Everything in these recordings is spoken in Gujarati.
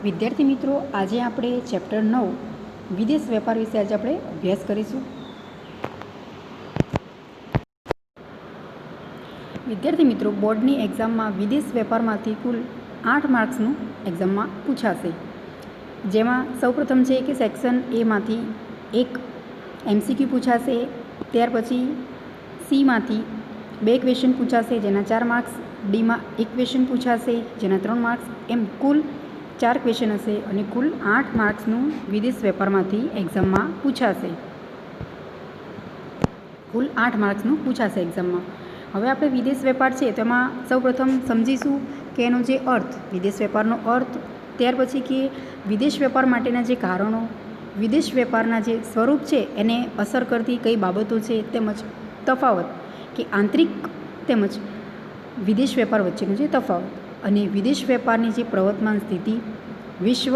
વિદ્યાર્થી મિત્રો, આજે આપણે ચેપ્ટર 9 વિદેશ વેપાર વિશે આજે આપણે અભ્યાસ કરીશું. વિદ્યાર્થી મિત્રો, બોર્ડની એક્ઝામમાં વિદેશ વેપારમાંથી કુલ 8 માર્ક્સનું એક્ઝામમાં પૂછાશે. જેમાં સૌપ્રથમ છે કે સેક્શન એમાંથી એક MCQ પૂછાશે. ત્યાર પછી સીમાંથી 2 ક્વેશ્ચન પૂછાશે જેના 4 માર્ક્સ, ડીમાં 1 ક્વેશ્ચન પૂછાશે જેના 3 માર્ક્સ, એમ કુલ 4 ક્વેશ્ચન હશે અને કુલ 8 માર્ક્સનું વિદેશ વેપારમાંથી એક્ઝામમાં પૂછાશે. કુલ 8 માર્ક્સનું પૂછાશે એક્ઝામમાં. હવે આપણે વિદેશ વેપાર છે તેમાં સૌપ્રથમ સમજીશું કે એનો જે અર્થ, વિદેશ વેપારનો અર્થ, ત્યાર પછી કે વિદેશ વેપાર માટેના જે કારણો, વિદેશ વેપારના જે સ્વરૂપ છે એને અસર કરતી કઈ બાબતો છે, તેમજ તફાવત કે આંતરિક તેમજ વિદેશ વેપાર વચ્ચેનો જે તફાવત, અને વિદેશ વેપારની જે પ્રવર્તમાન સ્થિતિ, વિશ્વ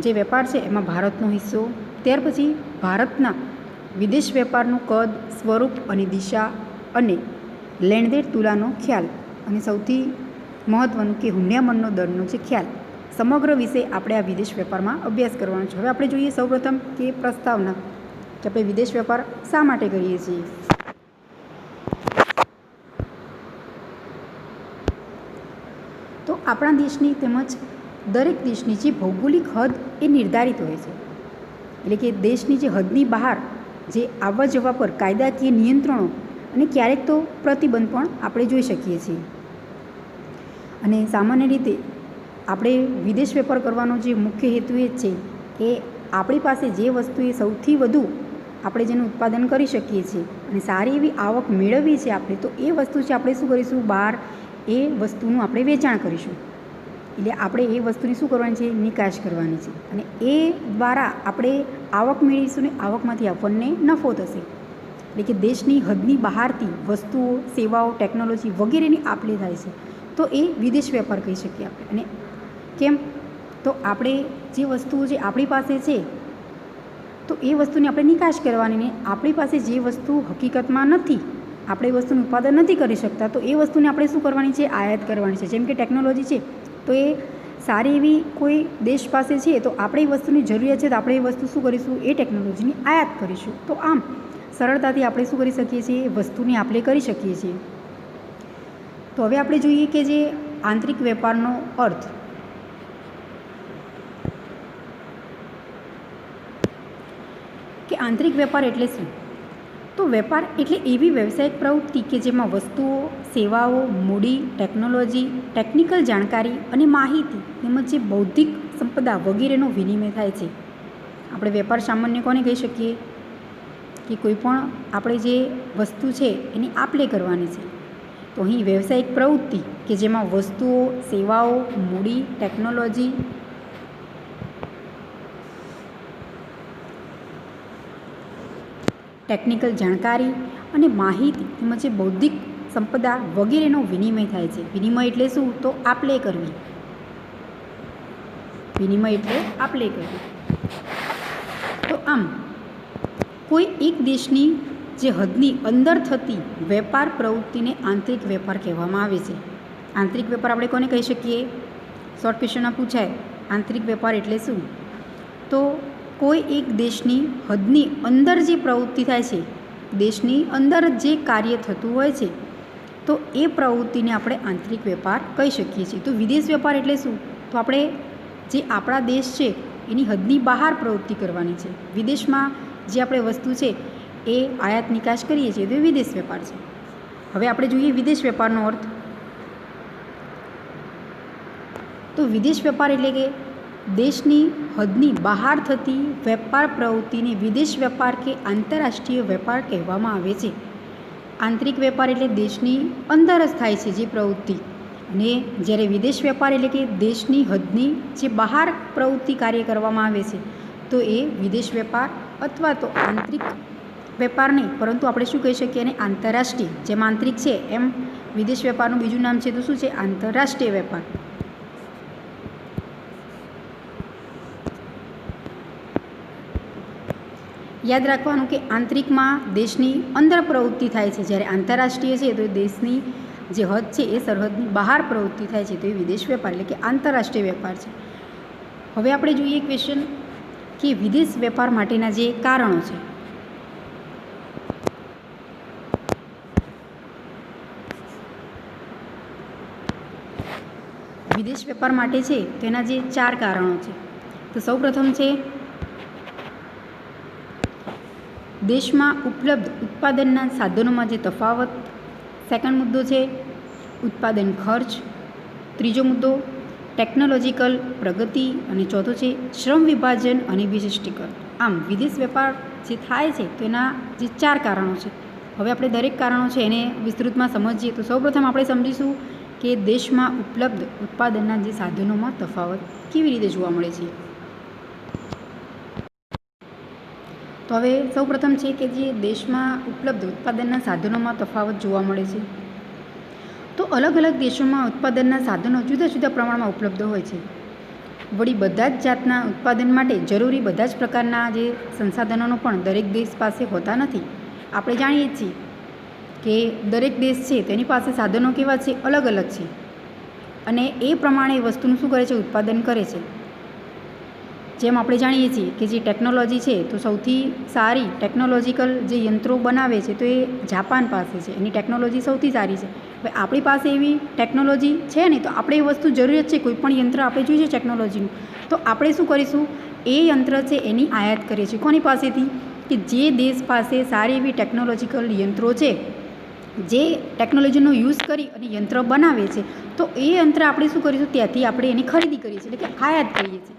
જે વેપાર છે એમાં ભારતનો હિસ્સો, ત્યાર પછી ભારતના વિદેશ વેપારનું કદ, સ્વરૂપ અને દિશા, અને લેણદેણ તુલાનો ખ્યાલ, અને સૌથી મહત્ત્વનું કે હુંડિયામણનો દરનો જે ખ્યાલ, સમગ્ર વિશે આપણે આ વિદેશ વેપારમાં અભ્યાસ કરવાનો છે. હવે આપણે જોઈએ સૌપ્રથમ કે પ્રસ્તાવના, કે આપણે વિદેશ વેપાર શા માટે કરીએ છીએ. તો આપણા દેશની તેમજ દરેક દેશની જે ભૌગોલિક હદ એ નિર્ધારિત હોય છે. એટલે કે દેશની જે હદની બહાર જે આવવા જવા પર કાયદાકીય નિયંત્રણો અને ક્યારેક તો પ્રતિબંધ પણ આપણે જોઈ શકીએ છીએ. અને સામાન્ય રીતે આપણે વિદેશ વેપાર કરવાનો જે મુખ્ય હેતુ એ જ છે કે આપણી પાસે જે વસ્તુ એ સૌથી વધુ આપણે જેનું ઉત્પાદન કરી શકીએ છીએ અને સારી એવી આવક મેળવીએ છીએ આપણે, તો એ વસ્તુ છે આપણે શું કરીશું, બહાર એ વસ્તુનું આપણે વેચાણ કરીશું. એટલે આપણે એ વસ્તુની શું કરવાની છે, નિકાસ કરવાની છે, અને એ દ્વારા આપણે આવક મેળવીશું ને આવકમાંથી આપણને નફો થશે. એટલે કે દેશની હદની બહારથી વસ્તુઓ, સેવાઓ, ટેકનોલોજી વગેરેની આપ-લે થાય છે, તો એ વિદેશ વેપાર કહી શકીએ આપણે. અને કેમ, તો આપણે જે વસ્તુઓ જે આપણી પાસે છે તો એ વસ્તુની આપણે નિકાસ કરવાની, ને આપણી પાસે જે વસ્તુ હકીકતમાં નથી, આપણે એ વસ્તુનું ઉત્પાદન નથી કરી શકતા, તો એ વસ્તુને આપણે શું કરવાની છે, આયાત કરવાની છે. જેમ કે ટેકનોલોજી છે, તો એ સારી એવી કોઈ દેશ પાસે છે તો આપણે એ વસ્તુની જરૂરિયાત છે તો આપણે એ વસ્તુ શું કરીશું, એ ટેકનોલોજીની આયાત કરીશું. તો આમ સરળતાથી આપણે શું કરી શકીએ છીએ, વસ્તુની આપ-લે કરી શકીએ છીએ. તો હવે આપણે જોઈએ કે જે આંતરિક વેપારનો અર્થ, કે આંતરિક વેપાર એટલે શું. તો વેપાર એટલે એવી વ્યવસાયિક પ્રવૃત્તિ કે જેમાં વસ્તુઓ, સેવાઓ, મૂડી, ટેકનોલોજી, ટેકનિકલ જાણકારી અને માહિતી તેમજ જે બૌદ્ધિક સંપદા વગેરેનો વિનિમય થાય છે. આપણે વેપાર સામાન્ય કોને કહી શકીએ, કે કોઈ પણ આપણે જે વસ્તુ છે એની આપ-લે કરવાની છે. તો અહીં વ્યવસાયિક પ્રવૃત્તિ કે જેમાં વસ્તુઓ, સેવાઓ, મૂડી, ટેકનોલોજી, ટેકનિકલ જાણકારી અને માહિતી તેમજ જે બૌદ્ધિક સંપદા વગેરેનો વિનિમય થાય છે. વિનિમય એટલે શું, તો આપ-લે કરવી. વિનિમય એટલે આપ-લે કરવી. તો આમ કોઈ એક દેશની જે હદની અંદર થતી વેપાર પ્રવૃત્તિને આંતરિક વેપાર કહેવામાં આવે છે. આંતરિક વેપાર આપણે કોને કહી શકીએ, શોર્ટ ક્વેશ્ચનમાં પૂછાય, આંતરિક વેપાર એટલે શું. તો કોઈ એક દેશની હદની અંદર જે પ્રવૃત્તિ થાય છે, દેશની અંદર જે કાર્ય થતું હોય છે, તો એ પ્રવૃત્તિને આપણે આંતરિક વેપાર કહી શકીએ છીએ. તો વિદેશ વેપાર એટલે શું, તો આપણે જે આપણા દેશ છે એની હદની બહાર પ્રવૃત્તિ કરવાની છે. વિદેશમાં જે આપણે વસ્તુ છે એ આયાત નિકાસ કરીએ છીએ તો એ વિદેશ વેપાર છે. હવે આપણે જોઈએ વિદેશ વેપારનો અર્થ. તો વિદેશ વેપાર એટલે કે દેશની હદની બહાર થતી વેપાર પ્રવૃત્તિને વિદેશ વેપાર કે આંતરરાષ્ટ્રીય વેપાર કહેવામાં આવે છે. આંતરિક વેપાર એટલે દેશની અંદર જ થાય છે જે પ્રવૃત્તિ, અને જ્યારે વિદેશ વેપાર એટલે કે દેશની હદની જે બહાર પ્રવૃત્તિ કાર્ય કરવામાં આવે છે, તો એ વિદેશ વેપાર અથવા તો આંતરિક વેપાર નહીં, પરંતુ આપણે શું કહી શકીએ, અને આંતરરાષ્ટ્રીય. જેમ આંતરિક છે એમ વિદેશ વેપારનું બીજું નામ છે તો શું છે, આંતરરાષ્ટ્રીય વેપાર. યાદ રાખવાનું કે આંતરિકમાં દેશની અંદર પ્રવૃત્તિ થાય છે, જ્યારે આંતરરાષ્ટ્રીય છે તો દેશની જે હદ છે એ સરહદની બહાર પ્રવૃત્તિ થાય છે, તો એ વિદેશ વેપાર એટલે કે આંતરરાષ્ટ્રીય વેપાર છે. હવે આપણે જોઈએ ક્વેશ્ચન કે વિદેશ વેપાર માટેના જે કારણો છે. વિદેશ વેપાર માટે છે તેના જે 4 કારણો છે. તો સૌપ્રથમ છે દેશમાં ઉપલબ્ધ ઉત્પાદનના સાધનોમાં જે તફાવત. સેકન્ડ મુદ્દો છે ઉત્પાદન ખર્ચ. ત્રીજો મુદ્દો ટેકનોલોજીકલ પ્રગતિ. અને ચોથો છે શ્રમ વિભાજન અને વિશિષ્ટીકરણ. આમ વિદેશ વેપાર જે થાય છે તેના જે 4 કારણો છે. હવે આપણે દરેક કારણો છે એને વિસ્તૃતમાં સમજીએ. તો સૌપ્રથમ આપણે સમજીશું કે દેશમાં ઉપલબ્ધ ઉત્પાદનના જે સાધનોમાં તફાવત કેવી રીતે જોવા મળે છે. તો હવે સૌપ્રથમ છે કે જે દેશમાં ઉપલબ્ધ ઉત્પાદનના સાધનોમાં તફાવત જોવા મળે છે. તો અલગ અલગ દેશોમાં ઉત્પાદનના સાધનો જુદા જુદા પ્રમાણમાં ઉપલબ્ધ હોય છે. વળી બધા જ જાતના ઉત્પાદન માટે જરૂરી બધા જ પ્રકારના જે સંસાધનોનો પણ દરેક દેશ પાસે હોતા નથી. આપણે જાણીએ છીએ કે દરેક દેશ છે તેની પાસે સાધનો કેવા છે, અલગ અલગ છે, અને એ પ્રમાણે એ વસ્તુનું શું કરે છે, ઉત્પાદન કરે છે. જેમ આપણે જાણીએ છીએ કે જે ટેકનોલોજી છે તો સૌથી સારી ટેકનોલોજીકલ જે યંત્રો બનાવે છે તો એ જાપાન પાસે છે, એની ટેકનોલોજી સૌથી સારી છે. હવે આપણી પાસે એવી ટેકનોલોજી છે નહીં, તો આપણે એ વસ્તુ જરૂરિયાત છે, કોઈ પણ યંત્ર આપણે જોઈએ છે ટેકનોલોજીનું, તો આપણે શું કરીશું, એ યંત્ર છે એની આયાત કરીએ છીએ. કોની પાસેથી? કે જે દેશ પાસે સારી એવી ટેકનોલોજીકલ યંત્રો છે, જે ટેકનોલોજીનો યુઝ કરી અને યંત્ર બનાવે છે, તો એ યંત્ર આપણે શું કરીશું, ત્યાંથી આપણે એની ખરીદી કરીએ છીએ, એટલે કે આયાત કરીએ છીએ.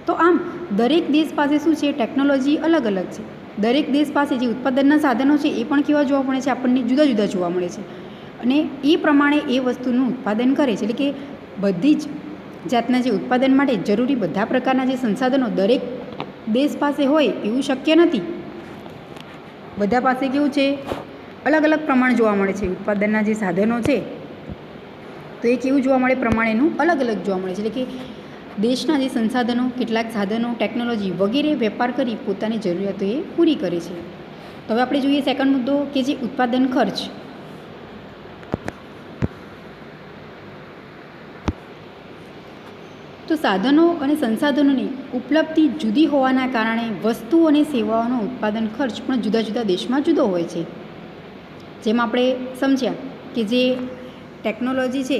તો આમ દરેક દેશ પાસે શું છે, ટેકનોલોજી અલગ અલગ છે. દરેક દેશ પાસે જે ઉત્પાદનના સાધનો છે એ પણ કેવા જોવા મળે છે, આપણને જુદા જુદા જોવા મળે છે, અને એ પ્રમાણે એ વસ્તુનું ઉત્પાદન કરે છે. એટલે કે બધી જ જાતના જે ઉત્પાદન માટે જરૂરી બધા પ્રકારના જે સંસાધનો દરેક દેશ પાસે હોય એવું શક્ય નથી. બધા પાસે કેવું છે, અલગ અલગ પ્રમાણ જોવા મળે છે. ઉત્પાદનના જે સાધનો છે તો એ કેવું જોવા મળે, પ્રમાણેનું અલગ અલગ જોવા મળે છે. એટલે કે દેશના જે સંસાધનો, કેટલાક સાધનો, ટેકનોલોજી વગેરે વેપાર કરી પોતાની જરૂરિયાતો એ પૂરી કરે છે. તો હવે આપણે જોઈએ સેકન્ડ મુદ્દો કે જે ઉત્પાદન ખર્ચ. તો સાધનો અને સંસાધનોની ઉપલબ્ધિ જુદી હોવાના કારણે વસ્તુ અને સેવાઓનો ઉત્પાદન ખર્ચ પણ જુદા જુદા દેશમાં જુદો હોય છે. જેમ આપણે સમજ્યા કે જે ટેકનોલોજી છે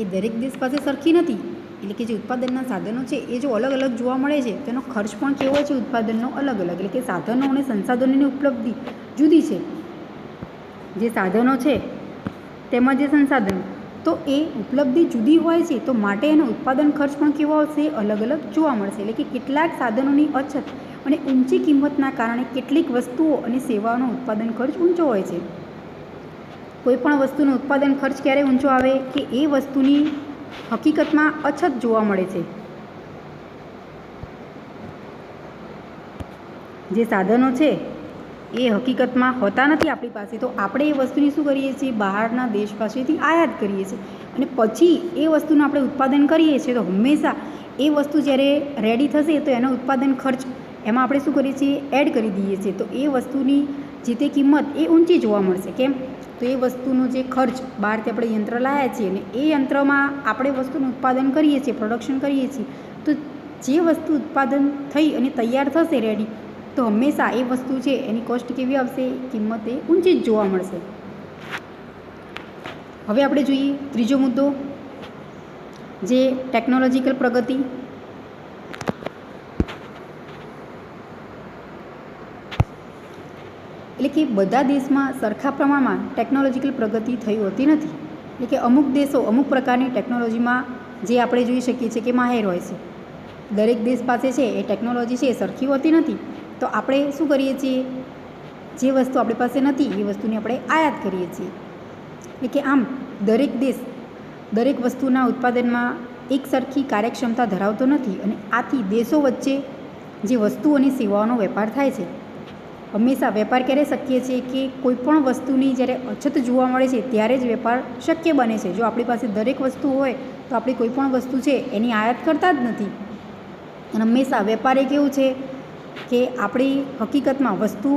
એ દરેક દેશ પાસે સરખી નથી. એટલે કે જે ઉત્પાદનના સાધનો છે એ જો અલગ અલગ જોવા મળે છે, તેનો ખર્ચ પણ કેવો છે, ઉત્પાદનનો અલગ અલગ. એટલે કે સાધનો અને સંસાધનોની ઉપલબ્ધિ જુદી છે. જે સાધનો છે તેમજ જે સંસાધનો, તો એ ઉપલબ્ધિ જુદી હોય છે, તો માટે એનો ઉત્પાદન ખર્ચ પણ કેવો આવશે, અલગ અલગ જોવા મળશે. એટલે કે કેટલાક સાધનોની અછત અને ઊંચી કિંમતના કારણે કેટલીક વસ્તુઓ અને સેવાઓનો ઉત્પાદન ખર્ચ ઊંચો હોય છે. કોઈ પણ વસ્તુનો ઉત્પાદન ખર્ચ ક્યારે ઊંચો આવે કે એ વસ્તુની હકીકતમાં અછત જોવા મળે છે. જે સાધનો છે એ હકીકતમાં હોતા નથી આપણી પાસે, તો આપણે એ વસ્તુની શું કરીએ છીએ, બહારના દેશ પાસેથી આયાત કરીએ છીએ, અને પછી એ વસ્તુનું આપણે ઉત્પાદન કરીએ છીએ. તો હંમેશા એ વસ્તુ જ્યારે રેડી થશે તો એનો ઉત્પાદન ખર્ચ એમાં આપણે શું કરીએ છીએ, એડ કરી દઈએ છીએ. તો એ વસ્તુની જે તે કિંમત એ ઊંચી જોવા મળશે. કેમ? તો એ વસ્તુનો જે ખર્ચ બહારથી આપણે યંત્ર લાવ્યા છીએ અને એ યંત્રમાં આપણે વસ્તુનું ઉત્પાદન કરીએ છીએ, પ્રોડક્શન કરીએ છીએ, તો જે વસ્તુ ઉત્પાદન થઈ અને તૈયાર થશે રેડી, તો હંમેશા એ વસ્તુ છે એની કોસ્ટ કેવી આવશે, કિંમત એ ઊંચી જ જોવા મળશે. હવે આપણે જોઈએ ત્રીજો મુદ્દો, જે ટેકનોલોજીકલ પ્રગતિ. એટલે કે બધા દેશમાં સરખા પ્રમાણમાં ટેકનોલોજીકલ પ્રગતિ થઈ હોતી નથી. એટલે કે અમુક દેશો અમુક પ્રકારની ટેકનોલોજીમાં જે આપણે જોઈ શકીએ છીએ કે માહેર હોય છે. દરેક દેશ પાસે છે એ ટેકનોલોજી છે એ સરખી હોતી નથી. તો આપણે શું કરીએ છીએ, જે વસ્તુ આપણી પાસે નથી એ વસ્તુની આપણે આયાત કરીએ છીએ. એટલે કે આમ દરેક દેશ દરેક વસ્તુના ઉત્પાદનમાં એક સરખી કાર્યક્ષમતા ધરાવતો નથી, અને આથી દેશો વચ્ચે જે વસ્તુ અને સેવાઓનો વેપાર થાય છે. હંમેશા વેપાર ક્યારે શક્ય છે કે કોઈ પણ વસ્તુની જ્યારે અછત જોવા મળે છે ત્યારે જ વેપાર શક્ય બને છે. જો આપણી પાસે દરેક વસ્તુ હોય તો આપણે કોઈ પણ વસ્તુ છે એની આયાત કરતા જ નથી. અને હંમેશા વેપાર એ કેવું છે કે આપણી હકીકતમાં વસ્તુ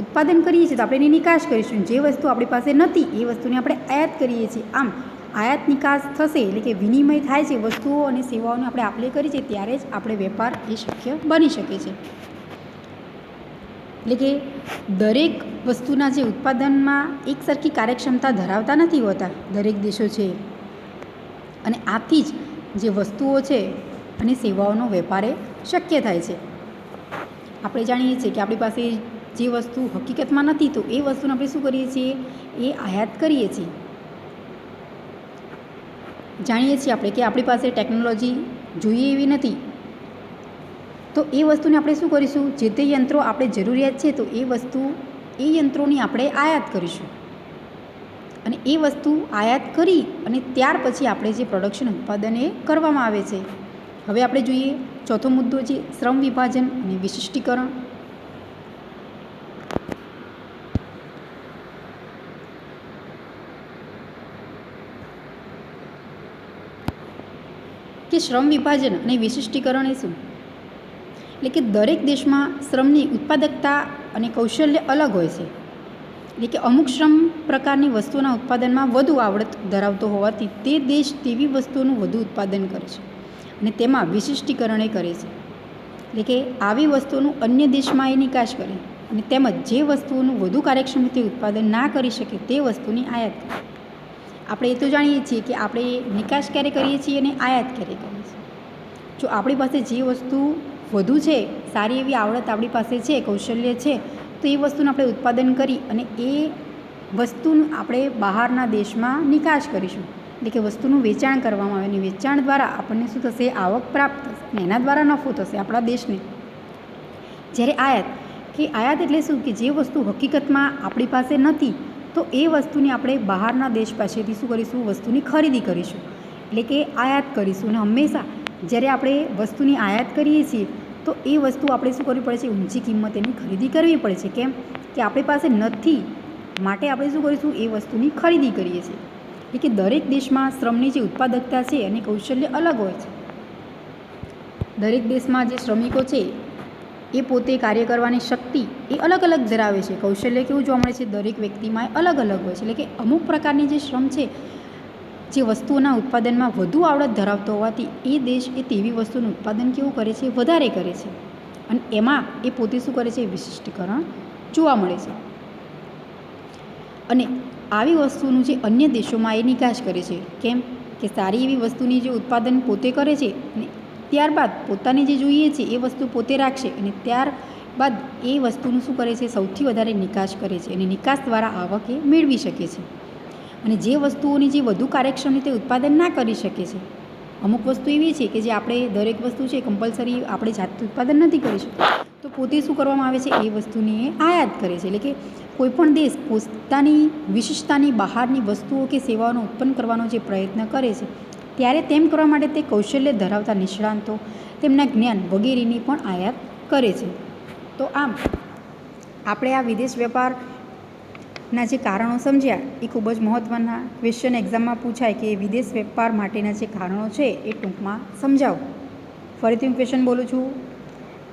ઉત્પાદન કરીએ છીએ તો આપણે એની નિકાસ કરીશું, જે વસ્તુ આપણી પાસે નથી એ વસ્તુને આપણે આયાત કરીએ છીએ. આમ આયાત નિકાસ થશે, એટલે કે વિનિમય થાય છે વસ્તુઓ અને સેવાઓને આપણે આપ લે કરી છે, ત્યારે જ આપણે વેપાર એ શક્ય બની શકે છે. એટલે કે દરેક વસ્તુના જે ઉત્પાદનમાં એકસરખી કાર્યક્ષમતા ધરાવતા નથી હોતા દરેક દેશો છે, અને આથી જ જે વસ્તુઓ છે અને સેવાઓનો વેપાર એ શક્ય થાય છે. આપણે જાણીએ છીએ કે આપણી પાસે જે વસ્તુ હકીકતમાં નથી, તો એ વસ્તુને આપણે શું કરીએ છીએ, એ આયાત કરીએ છીએ. જાણીએ છીએ આપણે કે આપણી પાસે ટેકનોલોજી જોઈએ એવી નથી, તો એ વસ્તુને આપણે શું કરીશું, જે તે યંત્રો આપણે જરૂરિયાત છે તો એ યંત્રોની આપણે આયાત કરીશું, અને એ વસ્તુ આયાત કરી અને ત્યાર પછી આપણે જે પ્રોડક્શન ઉત્પાદન એ કરવામાં આવે છે. હવે આપણે જોઈએ ચોથો મુદ્દો છે શ્રમ વિભાજન અને વિશિષ્ટીકરણ. કે શ્રમ વિભાજન અને વિશિષ્ટીકરણ એ શું, એટલે કે દરેક દેશમાં શ્રમની ઉત્પાદકતા અને કૌશલ્ય અલગ હોય છે. એટલે કે અમુક શ્રમ પ્રકારની વસ્તુઓના ઉત્પાદનમાં વધુ આવડત ધરાવતો હોવાથી તે દેશ તેવી વસ્તુઓનું વધુ ઉત્પાદન કરે છે અને તેમાં વિશિષ્ટીકરણ એ કરે છે. એટલે કે આવી વસ્તુઓનું અન્ય દેશમાં એ નિકાસ કરે, અને તેમજ જે વસ્તુઓનું વધુ કાર્યક્ષમ રીતે ઉત્પાદન ના કરી શકે તે વસ્તુની આયાત કરે. આપણે એ તો જાણીએ છીએ કે આપણે નિકાસ ક્યારે કરીએ છીએ અને આયાત ક્યારે કરીએ છીએ. જો આપણી પાસે જે વસ્તુ વધુ છે, સારી એવી આવડત આપણી પાસે છે, કૌશલ્ય છે, તો એ વસ્તુનું આપણે ઉત્પાદન કરી અને એ વસ્તુનું આપણે બહારના દેશમાં નિકાસ કરીશું. એટલે કે વસ્તુનું વેચાણ કરવામાં આવે, અને વેચાણ દ્વારા આપણને શું થશે, આવક પ્રાપ્ત થશે, અને એના દ્વારા નફો થશે આપણા દેશને. જ્યારે આયાત એટલે શું, કે જે વસ્તુ હકીકતમાં આપણી પાસે નથી, તો એ વસ્તુની આપણે બહારના દેશ પાસેથી શું કરીશું, વસ્તુની ખરીદી કરીશું, એટલે કે આયાત કરીશું. અને હંમેશા જ્યારે આપણે વસ્તુની આયાત કરીએ છીએ, તો એ વસ્તુ આપણે શું કરવી પડે છે, ઊંચી કિંમત એની ખરીદી કરવી પડે છે. કેમ કે આપણી પાસે નથી, માટે આપણે શું કરીશું, એ વસ્તુની ખરીદી કરીએ છીએ. એટલે કે દરેક દેશમાં શ્રમની જે ઉત્પાદકતા છે અને કૌશલ્ય અલગ હોય છે. દરેક દેશમાં જે શ્રમિકો છે એ પોતે કાર્ય કરવાની શક્તિ એ અલગ અલગ ધરાવે છે. કૌશલ્ય કેવું જોવા મળે છે, દરેક વ્યક્તિમાં એ અલગ અલગ હોય છે. એટલે કે અમુક પ્રકારની જે શ્રમ છે, જે વસ્તુઓના ઉત્પાદનમાં વધુ આવડત ધરાવતો હોવાથી એ દેશ એ તેવી વસ્તુનું ઉત્પાદન કેવું કરે છે, વધારે કરે છે, અને એમાં એ પોતે શું કરે છે, વિશિષ્ટીકરણ જોવા મળે છે. અને આવી વસ્તુનું જે અન્ય દેશોમાં એ નિકાસ કરે છે. કેમ કે સારી એવી વસ્તુની જે ઉત્પાદન પોતે કરે છે, અને ત્યારબાદ પોતાને જે જોઈએ છે એ વસ્તુ પોતે રાખશે, અને ત્યારબાદ એ વસ્તુનું શું કરે છે, સૌથી વધારે નિકાસ કરે છે, અને નિકાસ દ્વારા આવક એ મેળવી શકે છે. અને જે વસ્તુઓની જે વધુ કાર્યક્ષમ રીતે ઉત્પાદન ના કરી શકે છે, અમુક વસ્તુ એવી છે કે જે આપણે દરેક વસ્તુ છે કમ્પલસરી આપણે જાતે ઉત્પાદન નથી કરી શકતા, તો પોતે શું કરવામાં આવે છે, એ વસ્તુની એ આયાત કરે છે. એટલે કે કોઈપણ દેશ પોતાની વિશિષ્ટતાની બહારની વસ્તુઓ કે સેવાઓનો ઉત્પન્ન કરવાનો જે પ્રયત્ન કરે છે, ત્યારે તેમ કરવા માટે તે કૌશલ્ય ધરાવતા નિષ્ણાંતો, તેમના જ્ઞાન વગેરેની પણ આયાત કરે છે. તો આમ આપણે આ વિદેશ વેપારના જે કારણો સમજ્યા એ ખૂબ જ મહત્ત્વના. ક્વેશ્ચન એક્ઝામમાં પૂછાય કે વિદેશ વેપાર માટેના જે કારણો છે એ ટૂંકમાં સમજાવો. ફરીથી હું ક્વેશ્ચન બોલું છું.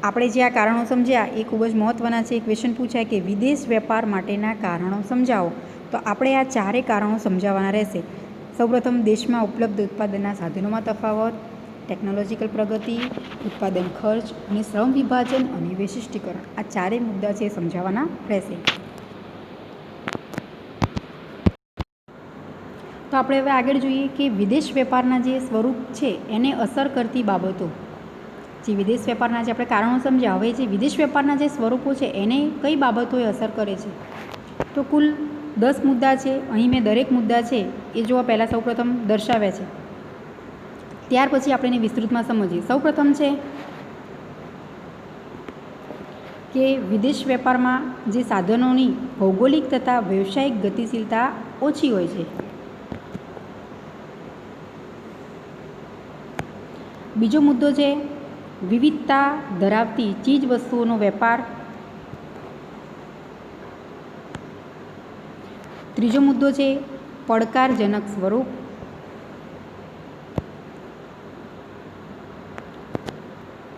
આપણે જે આ કારણો સમજ્યા એ ખૂબ જ મહત્ત્વના છે. ક્વેશ્ચન પૂછાય કે વિદેશ વેપાર માટેના કારણો સમજાવો, તો આપણે આ ચારે કારણો સમજાવવાના રહેશે. સૌપ્રથમ, દેશમાં ઉપલબ્ધ ઉત્પાદનના સાધનોમાં તફાવત, ટેકનોલોજીકલ પ્રગતિ, ઉત્પાદન ખર્ચ, અને શ્રમ વિભાજન અને વિશિષ્ટીકરણ. આ ચારેય મુદ્દા છે એ સમજાવવાના રહેશે. તો આપણે હવે આગળ જોઈએ કે વિદેશ વેપારના જે સ્વરૂપ છે એને અસર કરતી બાબતો. જે વિદેશ વેપારના જે આપણે કારણો સમજ્યા, હવે જે વિદેશ વેપારના જે સ્વરૂપો છે એને કઈ બાબતોએ અસર કરે છે, તો કુલ 10 મુદ્દા છે. અહીં મેં દરેક મુદ્દા છે એ જોવા પહેલાં સૌપ્રથમ દર્શાવ્યા છે, ત્યાર પછી આપણે એને વિસ્તૃતમાં સમજીએ. સૌપ્રથમ છે કે વિદેશ વેપારમાં જે સાધનોની ભૌગોલિક તથા વ્યવસાયિક ગતિશીલતા ઓછી હોય છે. બીજો મુદ્દો છે વિવિધતા ધરાવતી ચીજ વસ્તુઓનો વેપાર. ત્રીજો મુદ્દો છે પડકારજનક સ્વરૂપ.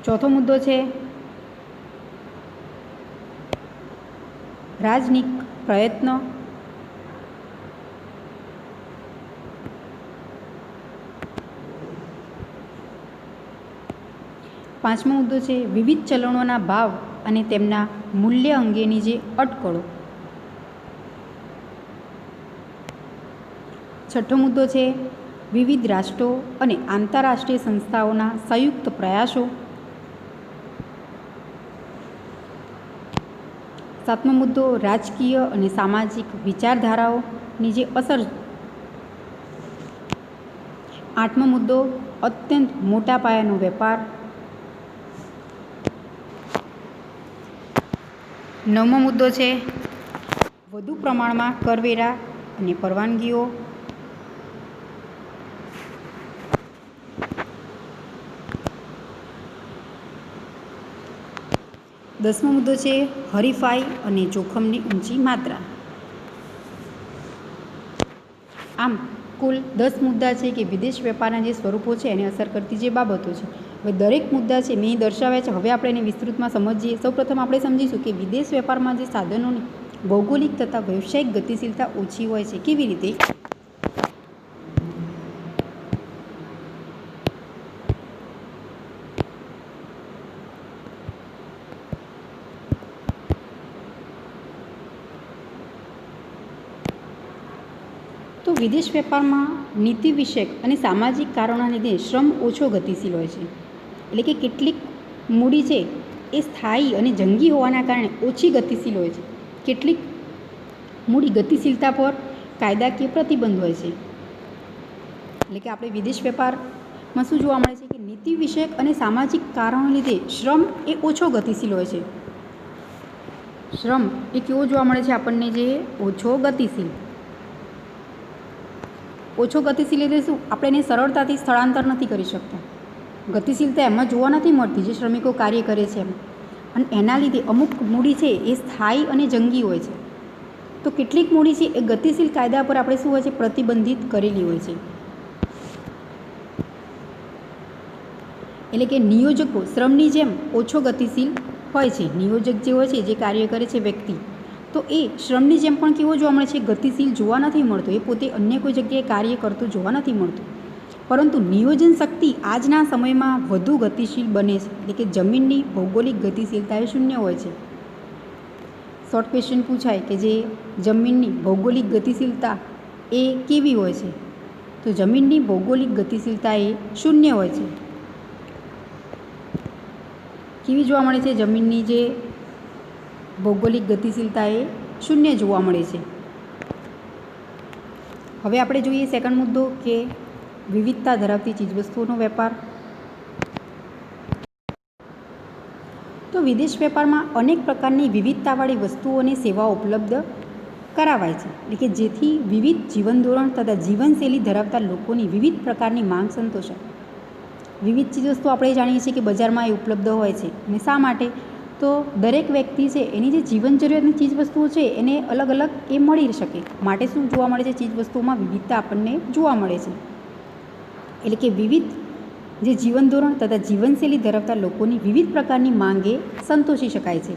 ચોથો મુદ્દો છે રાજનીતિક પ્રયત્ન. પાંચમો મુદ્દો છે વિવિધ ચલણોના ભાવ અને તેમના મૂલ્ય અંગેની જે અટકળો. છઠ્ઠો મુદ્દો છે વિવિધ રાષ્ટ્રો અને આંતરરાષ્ટ્રીય સંસ્થાઓના સંયુક્ત પ્રયાસો. સાતમો મુદ્દો રાજકીય અને સામાજિક વિચારધારાઓની જે અસર. આઠમો મુદ્દો અત્યંત મોટા પાયાનો વેપાર. નવમો મુદ્દો છે વધુ પ્રમાણમાં કરવેરા અને પરવાનગીઓ. 10મો મુદ્દો છે હરીફાઈ અને જોખમની ઊંચી માત્રા. આમ કુલ 10 મુદ્દા છે કે વિદેશ વેપારના જે સ્વરૂપો છે એને અસર કરતી જે બાબતો છે. હવે દરેક મુદ્દા છે મેં દર્શાવ્યા છે. હવે આપણે એને વિસ્તૃતમાં સમજીએ. સૌપ્રથમ આપણે સમજીશું કે વિદેશ વેપારમાં જે સાધનોની ભૌગોલિક તથા વ્યવસાયિક ગતિશીલતા ઓછી હોય છે. કેવી રીતે? તો વિદેશ વેપારમાં નીતિ વિષયક અને સામાજિક કારણોના લીધે શ્રમ ઓછો ગતિશીલ હોય છે. એટલે કે કેટલીક મૂડી છે એ સ્થાયી અને જંગી હોવાના કારણે ઓછી ગતિશીલ હોય છે. કેટલીક મૂડી ગતિશીલતા પર કાયદાકીય પ્રતિબંધ હોય છે. એટલે કે આપણે વિદેશ વેપારમાં શું જોવા મળે છે કે નીતિ વિષયક અને સામાજિક કારણોને લીધે શ્રમ એ ઓછો ગતિશીલ હોય છે. શ્રમ એ કેવો જોવા મળે છે આપણને? જે ઓછો ગતિશીલ. ઓછો ગતિશીલ એટલે શું? આપણે એને સરળતાથી સ્થળાંતર નથી કરી શકતા. ગતિશીલતા એમાં જોવા નથી મળતી જે શ્રમિકો કાર્ય કરે છે એમ. અને એના લીધે અમુક મૂડી છે એ સ્થાયી અને જંગી હોય છે. તો કેટલીક મૂડી છે એ ગતિશીલ કાયદા પર આપણે શું હોય છે? પ્રતિબંધિત કરેલી હોય છે. એટલે કે નિયોજકો શ્રમની જેમ ઓછો ગતિશીલ હોય છે. નિયોજક જે હોય છે જે કાર્ય કરે છે વ્યક્તિ, તો એ શ્રમની જેમ પણ કેવો જોવા મળે છે? ગતિશીલ જોવા નથી મળતો. એ પોતે અન્ય કોઈ જગ્યાએ કાર્ય કરતું જોવા નથી મળતું. પરંતુ નિયોજન શક્તિ આજના સમયમાં વધુ ગતિશીલ બને છે. એટલે કે જમીનની ભૌગોલિક ગતિશીલતા એ શૂન્ય હોય છે. શોર્ટ ક્વેશ્ચન પૂછાય કે જે જમીનની ભૌગોલિક ગતિશીલતા એ કેવી હોય છે? તો જમીનની ભૌગોલિક ગતિશીલતા એ શૂન્ય હોય છે. કેવી જોવા મળે છે? જમીનની જે ભૌગોલિક ગતિશીલતા એ શૂન્ય જોવા મળે છે. હવે આપણે જોઈએ સેકન્ડ મુદ્દો કે વિવિધતા ધરાવતી ચીજવસ્તુઓનો વેપાર. તો વિદેશ વેપારમાં અનેક પ્રકારની વિવિધતાવાળી વસ્તુઓ અને સેવાઓ ઉપલબ્ધ કરાવાય છે. એટલે કે જેથી વિવિધ જીવન ધોરણ તથા જીવનશૈલી ધરાવતા લોકોની વિવિધ પ્રકારની માંગ સંતોષાય. વિવિધ ચીજવસ્તુઓ આપણે જાણીએ છીએ કે બજારમાં એ ઉપલબ્ધ હોય છે. અને શા માટે? તો દરેક વ્યક્તિ છે એની જે જીવન જરૂરિયાતની ચીજવસ્તુઓ છે એને અલગ અલગ એ મળી શકે માટે શું જોવા મળે છે? ચીજવસ્તુઓમાં વિવિધતા આપણને જોવા મળે છે. એટલે કે વિવિધ જે જીવન ધોરણ તથા જીવનશૈલી ધરાવતા લોકોની વિવિધ પ્રકારની માંગે સંતોષી શકાય છે.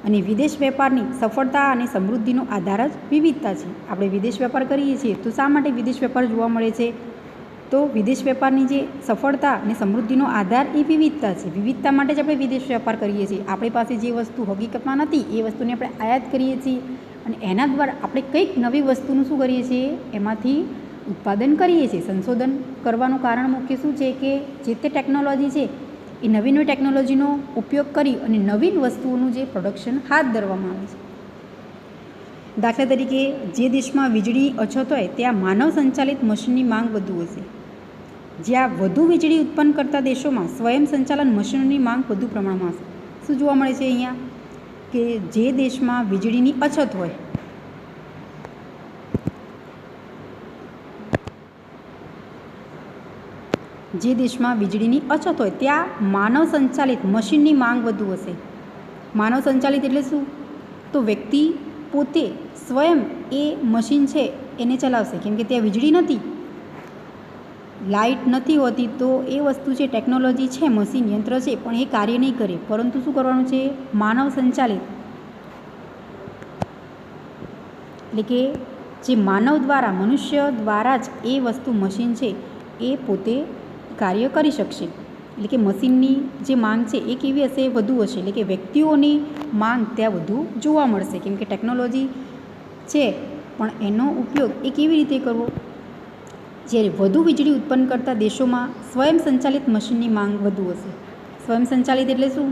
અને વિદેશ વેપારની સફળતા અને સમૃદ્ધિનો આધાર જ વિવિધતા છે. આપણે વિદેશ વેપાર કરીએ છીએ તો શા માટે વિદેશ વેપાર જોવા મળે છે? તો વિદેશ વેપારની જે સફળતા અને સમૃદ્ધિનો આધાર એ વિવિધતા છે. વિવિધતા માટે જ આપણે વિદેશ વેપાર કરીએ છીએ. આપણી પાસે જે વસ્તુ હકીકતમાં નથી એ વસ્તુને આપણે આયાત કરીએ છીએ અને એના દ્વારા આપણે કંઈક નવી વસ્તુનું શું કરીએ છીએ? એમાંથી ઉત્પાદન કરીએ છીએ. સંશોધન કરવાનું કારણ મુખ્ય શું છે કે જે તે ટેકનોલોજી છે એ નવી નવી ટેકનોલોજીનો ઉપયોગ કરી અને નવીન વસ્તુઓનું જે પ્રોડક્શન હાથ ધરવામાં આવે છે. દાખલા તરીકે જે દેશમાં વીજળી અછત હોય ત્યાં માનવ સંચાલિત મશીનની માંગ વધુ હશે. જ્યાં વધુ વીજળી ઉત્પન્ન કરતા દેશોમાં સ્વયં સંચાલન મશીનોની માંગ વધુ પ્રમાણમાં હશે. શું જોવા મળે છે અહીંયા? કે જે દેશમાં વીજળીની અછત હોય ત્યાં માનવ સંચાલિત મશીનની માંગ વધુ હશે. માનવ સંચાલિત એટલે શું? તો વ્યક્તિ પોતે સ્વયં એ મશીન છે એને ચલાવશે. કેમ કે ત્યાં વીજળી નથી, લાઇટ નથી હોતી, તો એ વસ્તુ છે ટેકનોલોજી છે, મશીન યંત્ર છે પણ એ કાર્ય નહીં કરે. પરંતુ શું કરવાનું છે? માનવ સંચાલિત એટલે કે જે માનવ દ્વારા મનુષ્ય દ્વારા જ એ વસ્તુ મશીન છે એ પોતે કાર્ય કરી શકશે. એટલે કે મશીનની જે માંગ છે એ કેવી હશે? વધુ હશે. એટલે કે વ્યક્તિઓની માંગ ત્યાં વધુ જોવા મળશે, કેમ કે ટેકનોલોજી છે પણ એનો ઉપયોગ એ કેવી રીતે કરવો? જ્યારે વધુ વીજળી ઉત્પન્ન કરતા દેશોમાં સ્વયં સંચાલિત મશીનની માંગ વધુ હશે. સ્વયં સંચાલિત એટલે શું?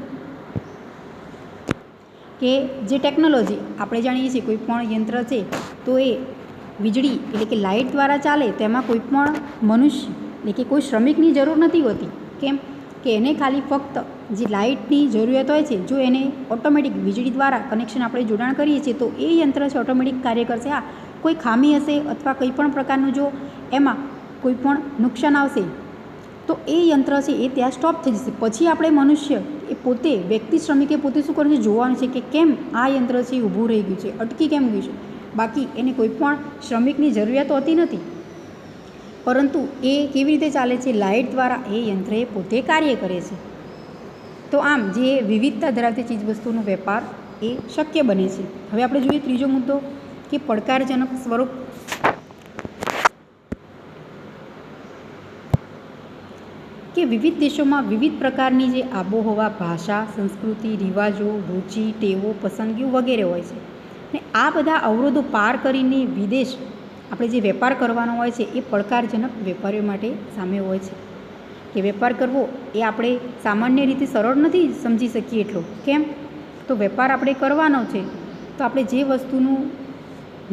કે જે ટેકનોલોજી આપણે જાણીએ છીએ કોઈ પણ યંત્ર છે તો એ વીજળી એટલે કે લાઇટ દ્વારા ચાલે, તેમાં કોઈ પણ મનુષ્ય એટલે કે કોઈ શ્રમિકની જરૂર નથી હોતી. કેમ કે એને ખાલી ફક્ત જે લાઇટની જરૂરિયાત હોય છે, જો એને ઓટોમેટિક વીજળી દ્વારા કનેક્શન આપણે જોડાણ કરીએ છીએ તો એ યંત્ર છે ઓટોમેટિક કાર્ય કરશે. હા, કોઈ ખામી હશે અથવા કંઈ પણ પ્રકારનું જો એમાં કોઈ પણ નુકસાન આવશે તો એ યંત્ર છે એ ત્યાં સ્ટોપ થઈ જશે. પછી આપણે મનુષ્ય એ પોતે વ્યક્તિ શ્રમિકે પોતે શું કરવું છે? જોવાનું છે કે કેમ આ યંત્ર છે એ ઊભું રહી ગયું છે, અટકી કેમ ગયું છે. બાકી એને કોઈ પણ શ્રમિકની જરૂરિયાત હોતી નથી, પરંતુ એ કેવી રીતે ચાલે છે? લાઇટ દ્વારા એ યંત્ર એ પોતે કાર્ય કરે છે. તો આમ જે વિવિધતા ધરાવતી ચીજવસ્તુનો વેપાર એ શક્ય બને છે. હવે આપણે જોઈએ ત્રીજો મુદ્દો કે પડકારજનક સ્વરૂપ. કે વિવિધ દેશોમાં વિવિધ પ્રકારની જે આબોહવા, ભાષા, સંસ્કૃતિ, રિવાજો, રુચિ, ટેવો, પસંદગીઓ વગેરે હોય છે. ને આ બધા અવરોધો પાર કરીને વિદેશ આપણે જે વેપાર કરવાનો હોય છે એ પડકારજનક વેપારીઓ માટે સામે હોય છે. કે વેપાર કરવો એ આપણે સામાન્ય રીતે સરળ નથી સમજી શકીએ એટલો. કેમ? તો વેપાર આપણે કરવાનો છે તો આપણે જે વસ્તુનું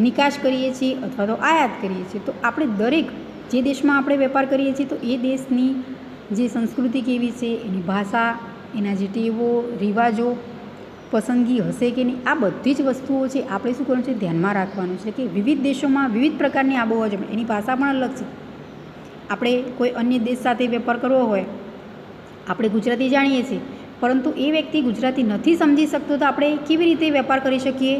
નિકાસ કરીએ છીએ અથવા તો આયાત કરીએ છીએ, તો આપણે દરેક જે દેશમાં આપણે વેપાર કરીએ છીએ તો એ દેશની જે સંસ્કૃતિ કેવી છે, એની ભાષા, એના જે ટેવો, રિવાજો, પસંદગી હશે કે નહીં, આ બધી જ વસ્તુઓ છે આપણે શું કરવાનું છે? ધ્યાનમાં રાખવાનું છે. કે વિવિધ દેશોમાં વિવિધ પ્રકારની આબોહવા છે, એની ભાષા પણ અલગ છે. આપણે કોઈ અન્ય દેશ સાથે વેપાર કરવો હોય, આપણે ગુજરાતી જાણીએ છીએ પરંતુ એ વ્યક્તિ ગુજરાતી નથી સમજી શકતો, તો આપણે કેવી રીતે વેપાર કરી શકીએ?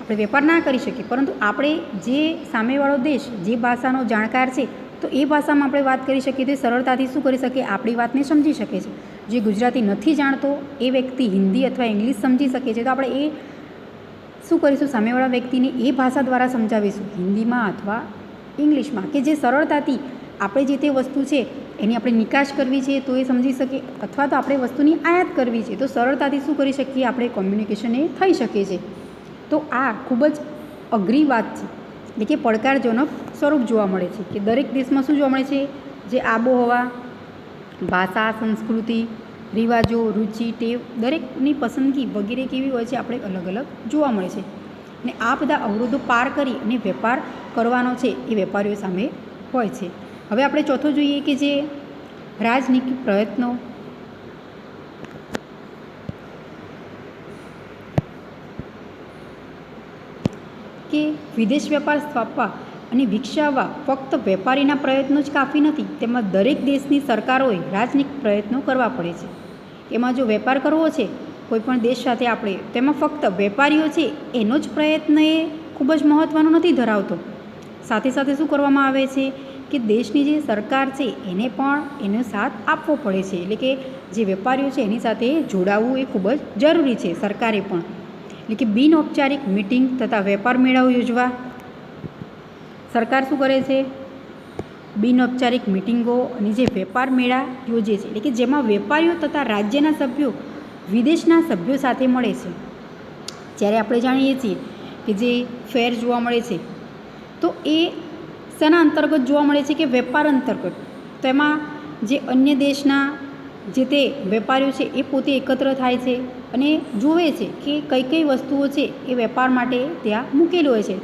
આપણે વેપાર ના કરી શકીએ. પરંતુ આપણે જે સામેવાળો દેશ જે ભાષાનો જાણકાર છે તો એ ભાષામાં આપણે વાત કરી શકીએ તો સરળતાથી શું કરી શકીએ? આપણી વાતને સમજી શકે છે. જે ગુજરાતી નથી જાણતો એ વ્યક્તિ હિન્દી અથવા ઇંગ્લિશ સમજી શકે છે, તો આપણે એ શું કરીશું? સામેવાળા વ્યક્તિને એ ભાષા દ્વારા સમજાવીશું, હિન્દીમાં અથવા ઇંગ્લિશમાં, કે જે સરળતાથી આપણે જે તે વસ્તુ છે એની આપણે નિકાસ કરવી છે તો એ સમજી શકે, અથવા તો આપણે વસ્તુની આયાત કરવી છે તો સરળતાથી શું કરી શકીએ? આપણે કોમ્યુનિકેશન એ થઈ શકે છે. તો આ ખૂબ જ અઘરી વાત છે, એટલે કે પડકારજનક સ્વરૂપ જોવા મળે છે. કે દરેક દેશમાં શું જોવા મળે છે? જે આબોહવા, ભાષા, સંસ્કૃતિ, રિવાજો, રુચિ, ટેવ, દરેકની પસંદગી વગેરે કેવી હોય છે? આપણે અલગ અલગ જોવા મળે છે. અને આ બધા અવરોધો પાર કરી અને વેપાર કરવાનો છે એ વેપારીઓ સામે હોય છે. હવે આપણે ચોથો જોઈએ કે જે રાજનીતિક પ્રયત્નો. કે વિદેશ વેપાર સ્થાપવા અને વિકસાવવા ફક્ત વેપારીના પ્રયત્નો જ કાફી નથી, તેમાં દરેક દેશની સરકારોએ રાજનીતિક પ્રયત્નો કરવા પડે છે. એમાં જો વેપાર કરવો છે કોઈપણ દેશ સાથે આપણે, તેમાં ફક્ત વેપારીઓ છે એનો જ પ્રયત્ન એ ખૂબ જ મહત્ત્વનો નથી ધરાવતો. સાથે સાથે શું કરવામાં આવે છે કે દેશની જે સરકાર છે એને પણ એનો સાથ આપવો પડે છે. એટલે કે જે વેપારીઓ છે એની સાથે જોડાવવું એ ખૂબ જ જરૂરી છે સરકારે પણ. એટલે કે બિનઔપચારિક મિટિંગ તથા વેપાર મેળાઓ યોજવા. સરકાર શું કરે છે? બિનઔપચારિક મિટિંગો અને જે વેપાર મેળા યોજે છે, એટલે કે જેમાં વેપારીઓ તથા રાજ્યના સભ્યો વિદેશના સભ્યો સાથે મળે છે. જ્યારે આપણે જાણીએ છીએ કે જે ફેર જોવા મળે છે તો એ શેના અંતર્ગત જોવા મળે છે? કે વેપાર અંતર્ગત. તો એમાં જે અન્ય દેશના જે તે વેપારીઓ છે એ પોતે એકત્ર થાય છે અને જુએ છે કે કઈ કઈ વસ્તુઓ છે એ વેપાર માટે ત્યાં મૂકેલી હોય છે.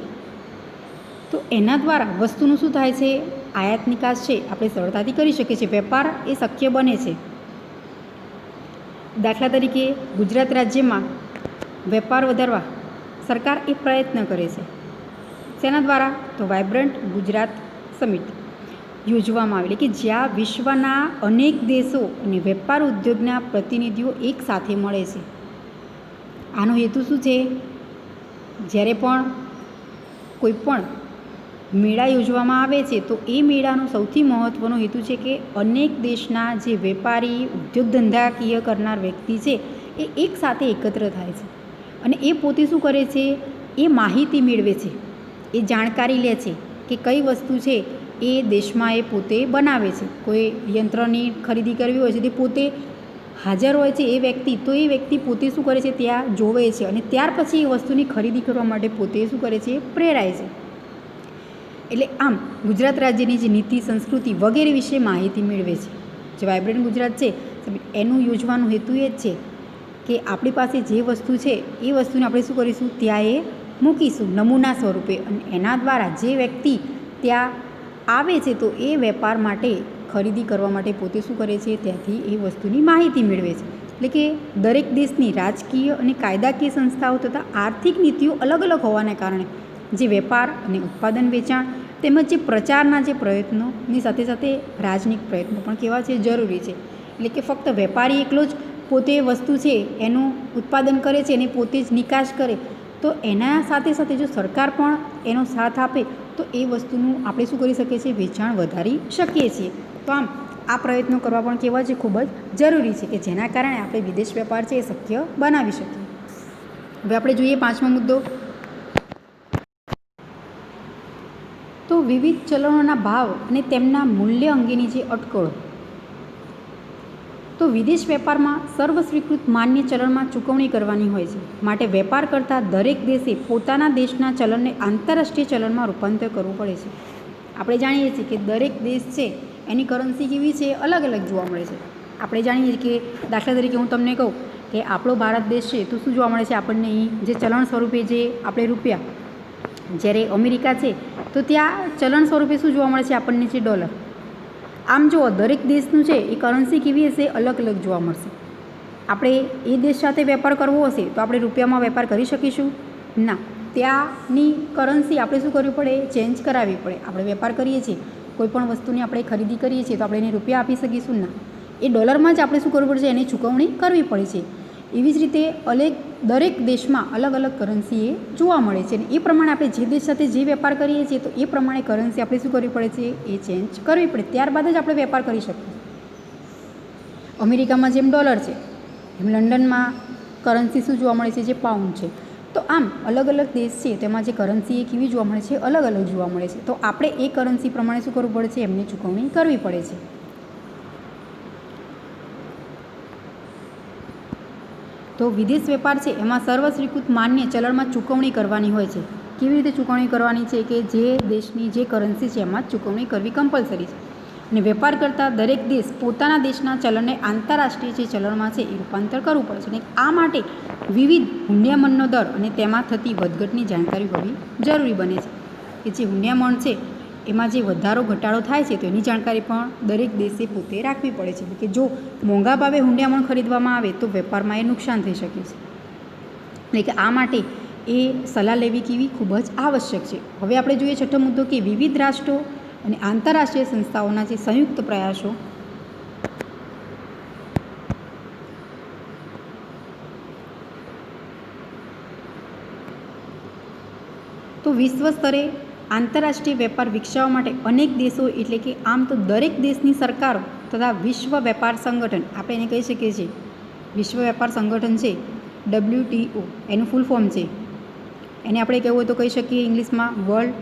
તો એના દ્વારા વસ્તુનું શું થાય છે? આયાત નિકાસ છે આપણે સરળતાથી કરી શકીએ છીએ, વેપાર એ શક્ય બને છે. દાખલા તરીકે ગુજરાત રાજ્યમાં વેપાર વધારવા સરકાર એક પ્રયત્ન કરે છે. શેના દ્વારા? તો વાઇબ્રન્ટ ગુજરાત સમિટ યોજવામાં આવે, કે જ્યાં વિશ્વના અનેક દેશો અને વેપાર ઉદ્યોગના પ્રતિનિધિઓ એક સાથે મળે છે. આનો હેતુ શું છે? જ્યારે પણ કોઈ પણ મેળા યોજવામાં આવે છે તો એ મેળાનો સૌથી મહત્ત્વનો હેતુ છે કે અનેક દેશના જે વેપારી, ઉદ્યોગ ધંધાકીય કરનાર વ્યક્તિ છે એ એક સાથે એકત્ર થાય છે અને એ પોતે શું કરે છે? એ માહિતી મેળવે છે, એ જાણકારી લે છે કે કઈ વસ્તુ છે એ દેશમાં એ પોતે બનાવે છે. કોઈ યંત્રની ખરીદી કરવી હોય છે તે પોતે હાજર હોય છે એ વ્યક્તિ, તો એ વ્યક્તિ પોતે શું કરે છે, ત્યાં જોવે છે અને ત્યાર પછી એ વસ્તુની ખરીદી કરવા માટે પોતે શું કરે છે, પ્રેરાય છે. એટલે આમ ગુજરાત રાજ્યની જે નીતિ, સંસ્કૃતિ વગેરે વિશે માહિતી મેળવે છે. જે વાઇબ્રન્ટ ગુજરાત છે એનું યોજવાનો હેતુ એ જ છે કે આપણી પાસે જે વસ્તુ છે એ વસ્તુને આપણે શું કરીશું, ત્યાં એ મૂકીશું નમૂના સ્વરૂપે, અને એના દ્વારા જે વ્યક્તિ ત્યાં આવે છે તો એ વેપાર માટે ખરીદી કરવા માટે પોતે શું કરે છે, ત્યાંથી એ વસ્તુની માહિતી મેળવે છે. એટલે કે દરેક દેશની રાજકીય અને કાયદાકીય સંસ્થાઓ તથા આર્થિક નીતિઓ અલગ અલગ હોવાને કારણે જે વેપાર અને ઉત્પાદન વેચાણ તેમજ જે પ્રચારના જે પ્રયત્નોની સાથે સાથે રાજનીતિક પ્રયત્નો પણ કેવા છે, જરૂરી છે. એટલે કે ફક્ત વેપારી એકલો જ પોતે વસ્તુ છે એનું ઉત્પાદન કરે છે અને પોતે જ નિકાસ કરે, તો એના સાથે સાથે જો સરકાર પણ એનો સાથ આપે તો એ વસ્તુનું આપણે શું કરી શકીએ છીએ, વેચાણ વધારી શકીએ છીએ. તો આમ આ પ્રયત્નો કરવા પણ કેવા છે, ખૂબ જ જરૂરી છે કે જેના કારણે આપણે વિદેશ વેપાર છે એ શક્ય બનાવી શકીએ. હવે આપણે જોઈએ 5મો મુદ્દો, તો વિવિધ ચલણોના ભાવ અને તેમના મૂલ્ય અંગેની જે અટકળો. તો વિદેશ વેપારમાં સર્વસ્વીકૃત માન્ય ચલણમાં ચૂકવણી કરવાની હોય છે. માટે વેપાર કરતા દરેક દેશે પોતાના દેશના ચલણને આંતરરાષ્ટ્રીય ચલણમાં રૂપાંતર કરવું પડે છે. આપણે જાણીએ છીએ કે દરેક દેશ છે એની કરન્સી કેવી છે, અલગ અલગ જોવા મળે છે. આપણે જાણીએ છીએ કે દાખલા તરીકે હું તમને કહું કે આપણો ભારત દેશ છે તો શું જોવા મળે છે આપણને અહીં જે ચલણ સ્વરૂપે જે આપણે રૂપિયા, જ્યારે અમેરિકા છે તો ત્યાં ચલણ સ્વરૂપે શું જોવા મળે છે આપણને છે, ડોલર. આમ જુઓ દરેક દેશનું છે એ કરન્સી કેવી હશે, અલગ અલગ જોવા મળશે. આપણે એ દેશ સાથે વેપાર કરવો હશે તો આપણે રૂપિયામાં વેપાર કરી શકીશું ના, ત્યાંની કરન્સી આપણે શું કરવી પડે, ચેન્જ કરાવવી પડે. આપણે વેપાર કરીએ છીએ, કોઈ પણ વસ્તુની આપણે ખરીદી કરીએ છીએ તો આપણે એને રૂપિયા આપી શકીશું ના, એ ડોલરમાં જ આપણે શું કરવું પડશે, એની ચૂકવણી કરવી પડે છે. એવી જ રીતે દરેક દેશમાં અલગ અલગ કરન્સી એ જોવા મળે છે અને એ પ્રમાણે આપણે જે દેશ સાથે જે વેપાર કરીએ છીએ તો એ પ્રમાણે કરન્સી આપણે શું કરવી પડે છે, એ ચેન્જ કરવી પડે, ત્યારબાદ જ આપણે વેપાર કરી શકીએ. અમેરિકામાં જેમ ડોલર છે એમ લંડનમાં કરન્સી શું જોવા મળે છે, જે પાઉન્ડ છે. તો આમ અલગ અલગ દેશ છે તેમાં જે કરન્સી એ કેવી જોવા મળે છે, અલગ અલગ જોવા મળે છે. તો આપણે એ કરન્સી પ્રમાણે શું કરવું પડે છે, એમની ચૂકવણી કરવી પડે છે. તો વિદેશ વેપાર છે એમાં સર્વસ્વીકૃત માન્ય ચલણમાં ચૂકવણી કરવાની હોય છે. કેવી રીતે ચૂકવણી કરવાની છે કે જે દેશની જે કરન્સી છે એમાં જ ચૂકવણી કરવી કમ્પલસરી છે. અને વેપાર કરતા દરેક દેશ પોતાના દેશના ચલણને આંતરરાષ્ટ્રીય જે ચલણમાં છે એ રૂપાંતર કરવું પડે છે. અને આ માટે વિવિધ હુંડિયામણનો દર અને તેમાં થતી વધઘટની જાણકારી હોવી જરૂરી બને છે. કે જે હુંડિયામણ છે એમાં જે વધારો ઘટાડો થાય છે તો એની જાણકારી પણ દરેક દેશે પોતે રાખવી પડે છે. કે જો મોંઘા ભાવે હુંડિયામણ ખરીદવામાં આવે તો વેપારમાં એ નુકસાન થઈ શકે છે. એટલે કે આ માટે એ સલાહ લેવી કેવી ખૂબ જ આવશ્યક છે. હવે આપણે જોઈએ 6થો મુદ્દો કે વિવિધ રાષ્ટ્રો અને આંતરરાષ્ટ્રીય સંસ્થાઓના જે સંયુક્ત પ્રયાસો. તો વિશ્વ સ્તરે આંતરરાષ્ટ્રીય વેપાર વિકસાવવા માટે અનેક દેશો, એટલે કે આમ તો દરેક દેશની સરકારો તથા વિશ્વ વેપાર સંગઠન, આપણે એને કહી શકીએ છીએ વિશ્વ વેપાર સંગઠન છે WTO એનું ફૂલ ફોર્મ છે. એને આપણે કહેવું હોય તો કહી શકીએ ઇંગ્લિશમાં વર્લ્ડ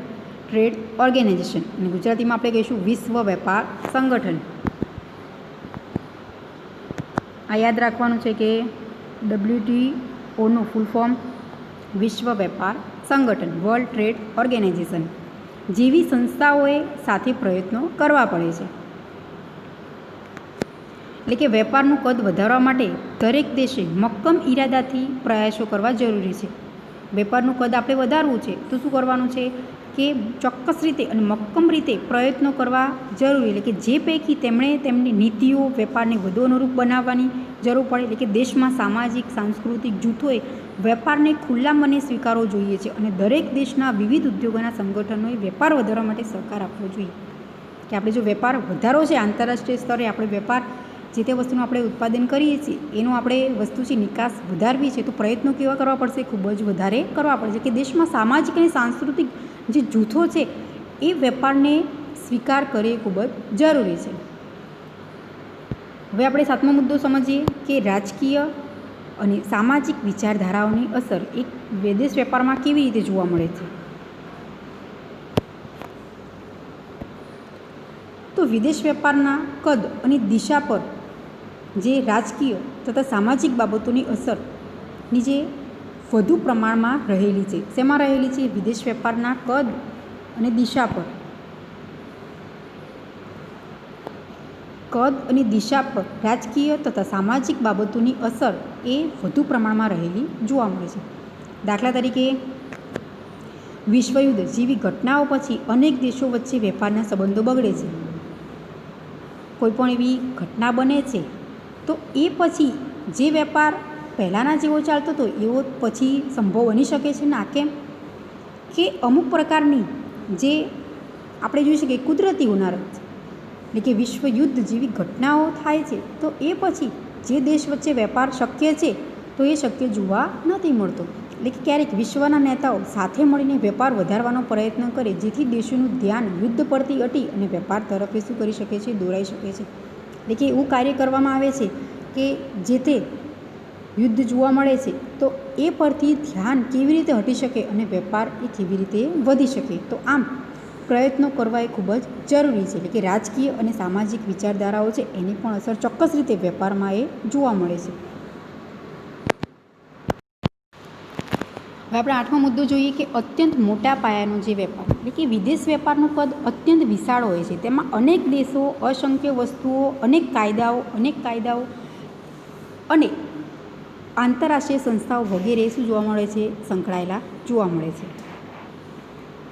ટ્રેડ ઓર્ગેનાઇઝેશન, અને ગુજરાતીમાં આપણે કહીશું વિશ્વ વેપાર સંગઠન. આ યાદ રાખવાનું છે કે WTOનું ફૂલ ફોર્મ વિશ્વ વેપાર સંગઠન, વર્લ્ડ ટ્રેડ ઓર્ગેનાઇઝેશન જેવી સંસ્થાઓએ સાથે પ્રયત્નો કરવા પડે છે. એટલે કે વેપારનું કદ વધારવા માટે દરેક દેશે મક્કમ ઈરાદાથી પ્રયાસો કરવા જરૂરી છે. વેપારનું કદ આપણે વધારવું છે તો શું કરવાનું છે કે ચોક્કસ રીતે અને મક્કમ રીતે પ્રયત્નો કરવા જરૂરી. એટલે કે જે પૈકી તેમણે તેમની નીતિઓ વેપારને વધુ અનુરૂપ બનાવવાની જરૂર પડે. એટલે કે દેશમાં સામાજિક સાંસ્કૃતિક જૂથોએ વેપારને ખુલ્લા મને સ્વીકારવો જોઈએ છે અને દરેક દેશના વિવિધ ઉદ્યોગોના સંગઠનોએ વેપાર વધારવા માટે સહકાર આપવો જોઈએ. કે આપણે જો વેપાર વધારો છે આંતરરાષ્ટ્રીય સ્તરે, આપણે વેપાર જે તે વસ્તુનું આપણે ઉત્પાદન કરીએ છીએ એનો આપણે વસ્તુ છે નિકાસ વધારવી છે તો પ્રયત્નો કેવા કરવા પડશે, ખૂબ જ વધારે કરવા પડશે. કે દેશમાં સામાજિક અને સાંસ્કૃતિક જે જૂથો છે એ વેપારને સ્વીકાર કરે ખૂબ જ જરૂરી છે. હવે આપણે 7મો મુદ્દો સમજીએ કે રાજકીય અને સામાજિક વિચારધારાઓની અસર એક વિદેશ વેપારમાં કેવી રીતે જોવા મળે છે. વિદેશ વેપારના કદ અને દિશા પર જે રાજકીય તથા સામાજિક બાબતોની અસરની જે વધુ પ્રમાણમાં રહેલી છે. શેમાં રહેલી છે? વિદેશ વેપારના કદ અને દિશા પર. કદ અને દિશા પર રાજકીય તથા સામાજિક બાબતોની અસર એ વધુ પ્રમાણમાં રહેલી જોવા મળે છે. દાખલા તરીકે વિશ્વયુદ્ધ જેવી ઘટનાઓ પછી અનેક દેશો વચ્ચે વેપારના સંબંધો બગડે છે. કોઈ પણ એવી ઘટના બને છે તો એ પછી જે વેપાર પહેલાંના જેવો ચાલતો હતો એવો પછી સંભવ બની શકે છે ના? કેમ કે અમુક પ્રકારની જે આપણે જોઈ શકીએ કુદરતી હોનારત એટલે કે વિશ્વયુદ્ધ જેવી ઘટનાઓ થાય છે તો એ પછી જે દેશ વચ્ચે વેપાર શક્ય છે તો એ શક્ય જોવા નથી મળતો. એટલે કે ક્યારેક વિશ્વના નેતાઓ સાથે મળીને વેપાર વધારવાનો પ્રયત્ન કરે જેથી દેશોનું ધ્યાન યુદ્ધ પરથી હટી અને વેપાર તરફ શું કરી શકે છે? દોરાઈ શકે છે. એટલે કે એવું કાર્ય કરવામાં આવે છે કે જે તે યુદ્ધ જોવા મળે છે તો એ પરથી ધ્યાન કેવી રીતે હટી શકે અને વેપાર એ કેવી રીતે વધી શકે. તો આમ પ્રયત્નો કરવા એ ખૂબ જ જરૂરી છે. એટલે કે રાજકીય અને સામાજિક વિચારધારાઓ છે એની પણ અસર ચોક્કસ રીતે વેપારમાં એ જોવા મળે છે. હવે આપણે 8મો મુદ્દો જોઈએ કે અત્યંત મોટા પાયાનો જે વેપાર એટલે કે વિદેશ વેપારનું કદ અત્યંત વિશાળ હોય છે. તેમાં અનેક દેશો, અસંખ્ય વસ્તુઓ, અનેક કાયદાઓ અને આંતરરાષ્ટ્રીય સંસ્થાઓ વગેરે શું જોવા મળે છે? સંકળાયેલા જોવા મળે છે.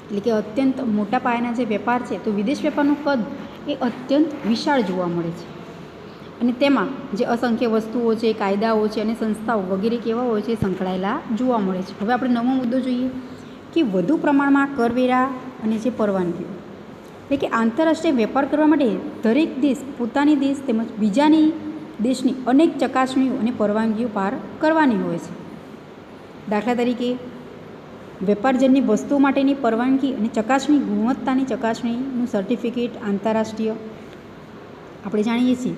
એટલે કે અત્યંત મોટા પાયાના જે વેપાર છે તો વિદેશ વેપારનું કદ એ અત્યંત વિશાળ જોવા મળે છે અને તેમાં જે અસંખ્ય વસ્તુઓ છે, કાયદાઓ છે અને સંસ્થાઓ વગેરે કેવા હોય છે? સંકળાયેલા જોવા મળે છે. હવે આપણે 9મો મુદ્દો જોઈએ કે વધુ પ્રમાણમાં કરવેરા અને જે પરવાનગીઓ એટલે કે આંતરરાષ્ટ્રીય વેપાર કરવા માટે દરેક દેશ પોતાની દેશ તેમજ બીજાની દેશની અનેક ચકાસણીઓ અને પરવાનગીઓ પાર કરવાની હોય છે. દાખલા તરીકે વેપારજન્ય વસ્તુઓ માટેની પરવાનગી અને ચકાસણી, ગુણવત્તાની ચકાસણીનું સર્ટિફિકેટ આંતરરાષ્ટ્રીય આપણે જાણીએ છીએ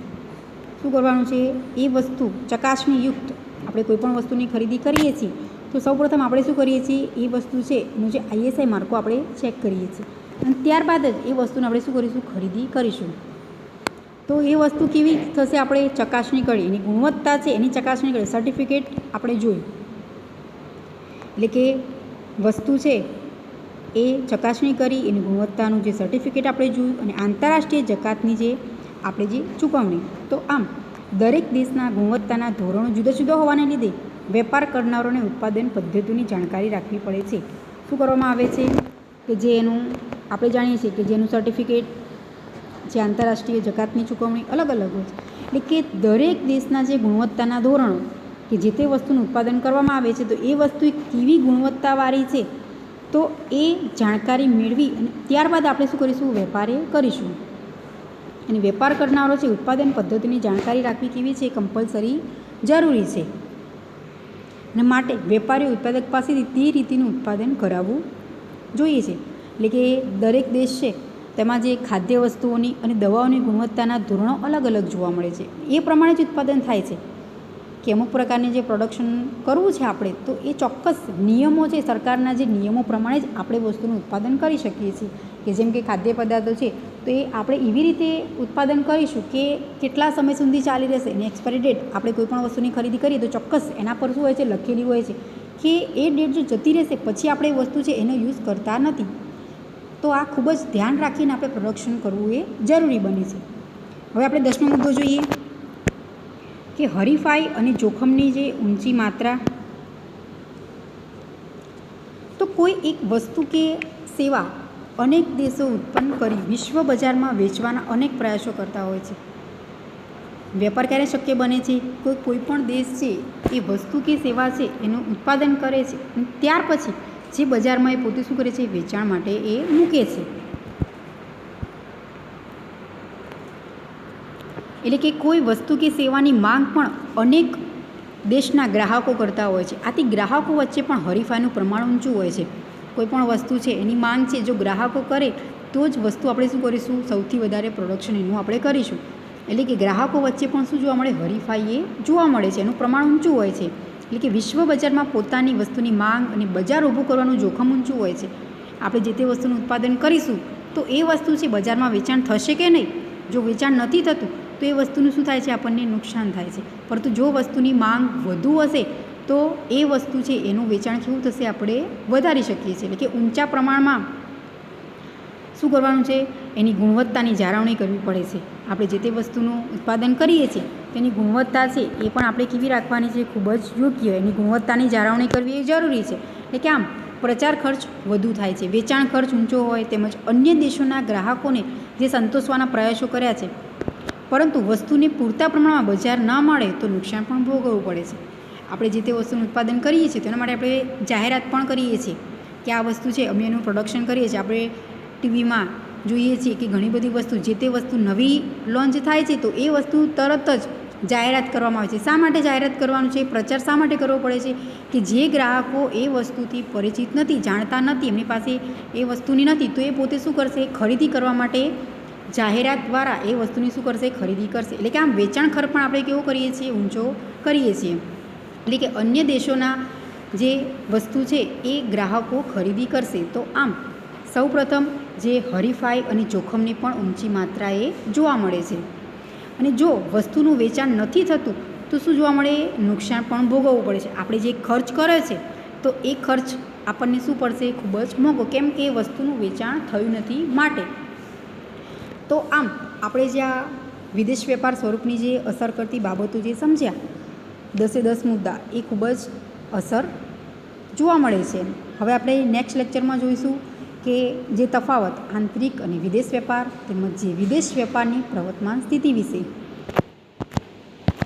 શું કરવાનું છે? એ વસ્તુ ચકાસણીયુક્ત આપણે કોઈપણ વસ્તુની ખરીદી કરીએ છીએ તો સૌપ્રથમ આપણે શું કરીએ છીએ? એ વસ્તુ છે એનું જે ISI માર્કો આપણે ચેક કરીએ છીએ અને ત્યારબાદ જ એ વસ્તુને આપણે શું કરીશું? ખરીદી કરીશું. તો એ વસ્તુ કેવી થશે? આપણે ચકાસણી કરી એની ગુણવત્તા છે એની ચકાસણી કરી સર્ટિફિકેટ આપણે જોયું. એટલે કે વસ્તુ છે એ ચકાસણી કરી એની ગુણવત્તાનું જે સર્ટિફિકેટ આપણે જોયું અને આંતરરાષ્ટ્રીય જકાતની જે આપણે જે ચૂકવણી. તો આમ દરેક દેશના ગુણવત્તાના ધોરણો જુદા જુદા હોવાને લીધે વેપાર કરનારોને ઉત્પાદન પદ્ધતિની જાણકારી રાખવી પડે છે. શું કરવામાં આવે છે કે જે એનું આપણે જાણીએ છીએ કે જેનું સર્ટિફિકેટ જે આંતરરાષ્ટ્રીય જકાતની ચૂકવણી અલગ અલગ હોય છે. એટલે કે દરેક દેશના જે ગુણવત્તાના ધોરણો કે જે તે વસ્તુનું ઉત્પાદન કરવામાં આવે છે તો એ વસ્તુ કેવી ગુણવત્તાવાળી છે તો એ જાણકારી મેળવી અને ત્યારબાદ આપણે શું કરીશું? વેપારે કરીશું. અને વેપાર કરનારો છે ઉત્પાદન પદ્ધતિની જાણકારી રાખવી કેવી છે? કમ્પલસરી જરૂરી છે. અને માટે વેપારીઓ ઉત્પાદક પાસેથી તે રીતિનું ઉત્પાદન કરાવવું જોઈએ છે. એટલે કે દરેક દેશ છે તેમાં જે ખાદ્ય વસ્તુઓની અને દવાઓની ગુણવત્તાના ધોરણો અલગ અલગ જોવા મળે છે. એ પ્રમાણે જ ઉત્પાદન થાય છે કે અમુક પ્રકારની જે પ્રોડક્શન કરવું છે આપણે તો એ ચોક્કસ નિયમો છે, સરકારના જે નિયમો પ્રમાણે જ આપણે વસ્તુનું ઉત્પાદન કરી શકીએ છીએ. કે જેમ કે ખાદ્ય પદાર્થો છે તો એ આપણે એવી રીતે ઉત્પાદન કરીશું કે કેટલા સમય સુધી ચાલી રહેશે એની એક્સપાયરી ડેટ આપણે કોઈપણ વસ્તુની ખરીદી કરીએ તો ચોક્કસ એના પર શું હોય છે? લખેલી હોય છે કે એ ડેટ જો જતી રહેશે પછી આપણે એ વસ્તુ છે એનો યુઝ કરતા નથી. તો આ ખૂબ જ ધ્યાન રાખીને આપણે પ્રોડક્શન કરવું એ જરૂરી બને છે. હવે આપણે 10મો મુદ્દો જોઈએ કે હરીફાઈ અને જોખમની જે ઊંચી માત્રા. તો કોઈ એક વસ્તુ કે સેવા અનેક દેશો ઉત્પન્ન કરી વિશ્વ બજારમાં વેચવાના અનેક પ્રયાસો કરતા હોય છે. વેપાર ક્યારે શક્ય બને છે? કોઈ પણ દેશ છે એ વસ્તુ કે સેવા છે એનું ઉત્પાદન કરે છે અને ત્યાર પછી જે બજારમાં એ પોતે શું કરે છે? વેચાણ માટે એ મૂકે છે. એટલે કે કોઈ વસ્તુ કે સેવાની માંગ પણ અનેક દેશના ગ્રાહકો કરતા હોય છે. આથી ગ્રાહકો વચ્ચે પણ હરીફાઈનું પ્રમાણ ઊંચું હોય છે. કોઈ પણ વસ્તુ છે એની માંગ છે જો ગ્રાહકો કરે તો જ વસ્તુ આપણે શું કરીશું? સૌથી વધારે પ્રોડક્શન એનું આપણે કરીશું. એટલે કે ગ્રાહકો વચ્ચે પણ શું જોવા મળે? હરીફાઈ એ જોવા મળે છે. એનું પ્રમાણ ઊંચું હોય છે. એટલે કે વિશ્વ બજારમાં પોતાની વસ્તુની માંગ અને બજાર ઊભું કરવાનું જોખમ ઊંચું હોય છે. આપણે જે તે વસ્તુનું ઉત્પાદન કરીશું તો એ વસ્તુ છે બજારમાં વેચાણ થશે કે નહીં જો વેચાણ નથી થતું તો એ વસ્તુનું શું થાય છે, આપણને નુકસાન થાય છે. પરંતુ જો વસ્તુની માંગ વધુ હશે તો એ વસ્તુ છે એનું વેચાણ કેવું થશે, આપણે વધારી શકીએ છીએ. એટલે કે ઊંચા પ્રમાણમાં શું કરવાનું છે, એની ગુણવત્તાની જાળવણી કરવી પડે છે. આપણે જે તે વસ્તુનું ઉત્પાદન કરીએ છીએ તેની ગુણવત્તા છે એ પણ આપણે કેવી રાખવાની છે, ખૂબ જ યોગ્ય. એની ગુણવત્તાની જાળવણી કરવી એ જરૂરી છે. એટલે કે આમ પ્રચાર ખર્ચ વધુ થાય છે, વેચાણ ખર્ચ ઊંચો હોય, તેમજ અન્ય દેશોના ગ્રાહકોને જે સંતોષવાના પ્રયાસો કર્યા છે પરંતુ વસ્તુને પૂરતા પ્રમાણમાં બજાર ન મળે તો નુકસાન પણ ભોગવવું પડે છે. આપણે જે તે વસ્તુનું ઉત્પાદન કરીએ છીએ તેના માટે આપણે જાહેરાત પણ કરીએ છીએ કે આ વસ્તુ છે, અમે એનું પ્રોડક્શન કરીએ છીએ. આપણે ટીવીમાં જોઈએ છીએ કે ઘણી બધી વસ્તુ, જે તે વસ્તુ નવી લોન્ચ થાય છે તો એ વસ્તુ તરત જ જાહેરાત કરવામાં આવે છે. શા માટે જાહેરાત કરવાનું છે, પ્રચાર શા માટે કરવો પડે છે કે જે ગ્રાહકો એ વસ્તુથી પરિચિત નથી, જાણતા નથી, એમની પાસે એ વસ્તુની નથી, તો એ પોતે શું કરશે, ખરીદી કરવા માટે જાહેરાત દ્વારા એ વસ્તુની શું કરશે, ખરીદી કરશે. એટલે કે આમ વેચાણ ખર્ચ પણ આપણે કેવો કરીએ છીએ, ઊંચો કરીએ છીએ. એટલે કે અન્ય દેશોના જે વસ્તુ છે એ ગ્રાહકો ખરીદી કરશે. તો આમ સૌપ્રથમ જે હરીફાઈ અને જોખમની પણ ઊંચી માત્રાએ જોવા મળે છે. અને જો વસ્તુનું વેચાણ નથી થતું તો શું જોવા મળે, નુકસાન પણ ભોગવવું પડે છે. આપણે જે ખર્ચ કરે છે તો એ ખર્ચ આપણને શું પડશે, ખૂબ જ મોંઘો, કેમ કે એ વસ્તુનું વેચાણ થયું નથી માટે. તો આમ આપણે જે આ વિદેશ વેપાર સ્વરૂપની જે અસર કરતી બાબતો જે સમજ્યા, 10 મુદ્દા, એ ખૂબ જ અસર જોવા મળે છે. હવે આપણે નેક્સ્ટ લેક્ચરમાં જોઈશું કે જે તફાવત આંતરિક અને વિદેશ વેપાર તેમજ જે વિદેશ વેપારની પ્રવર્તમાન સ્થિતિ વિશે.